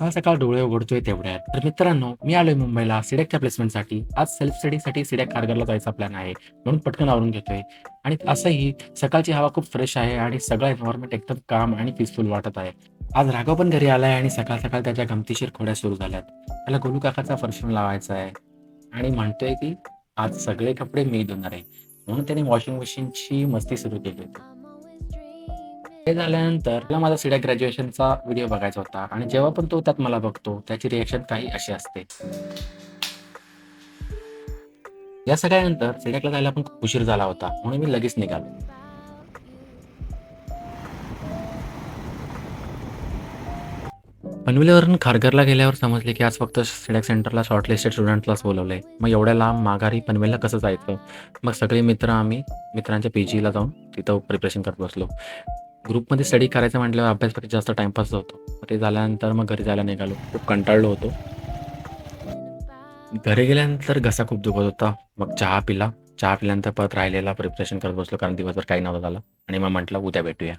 सकाळ सकाळ डोळे उघडतोय तेवढ्यात तर मित्रांनो, मी आलोय मुंबईला सिडॅकच्या प्लेसमेंटसाठी. आज सेल्फ स्टडीसाठी सिडॅक खारघरला जायचा प्लॅन आहे, म्हणून पटकन आवरून घेतोय. आणि असंही सकाळची हवा खूप फ्रेश आहे आणि सगळं एन्व्हायर्नमेंट एकदम काम आणि पीसफुल वाटत आहे. आज राघव पण घरी आलाय आणि सकाळ सकाळ त्याच्या गमतीशीर खोड्या सुरू झाल्यात. त्याला गोलू काकाचा परफ्यूम लावायचा आहे आणि म्हणतोय की आज सगळे कपडे मी धुणार आहे, म्हणून त्याने वॉशिंग मशीनची मस्ती सुरू केली. हे झाल्यानंतर त्याला माझा सिडॅक ग्रॅज्युएशनचा व्हिडिओ बघायचा होता आणि जेव्हा पण तो त्यात मला बघतो, त्याची रिएक्शन काही अशी असते. या सगळ्यानंतर सिडॅकला जायला पण खूप उशीर झाला होता, म्हणून मी लगेच निघालो. पनवेलवरून खारघरला गेल्यावर समजले की आज फक्त सिडॅक सेंटरला शॉर्टलिस्टेड स्टुडंट्सलाच बोलवलंय. मग एवढ्या लांब माघारी पनवेलला कसं जायचं? मग सगळे मित्र आम्ही मित्रांच्या पीजीला जाऊन तिथं प्रिपरेशन करत बसलो. ग्रुपमध्ये स्टडी करायचं म्हटल्यावर अभ्यासापेक्षा जास्त टाईमपास होतो. मग ते झाल्यानंतर मग घरी जायला निघालो. खूप कंटाळलो होतो. घरी गेल्यानंतर घसा खूप दुखत होता. मग चहा पिला. चहा पिल्यानंतर परत राहिलेला प्रिपरेशन करत बसलो कारण दिवसभर काही नव्हतं झालं आणि मग म्हटलं उद्या भेटूया.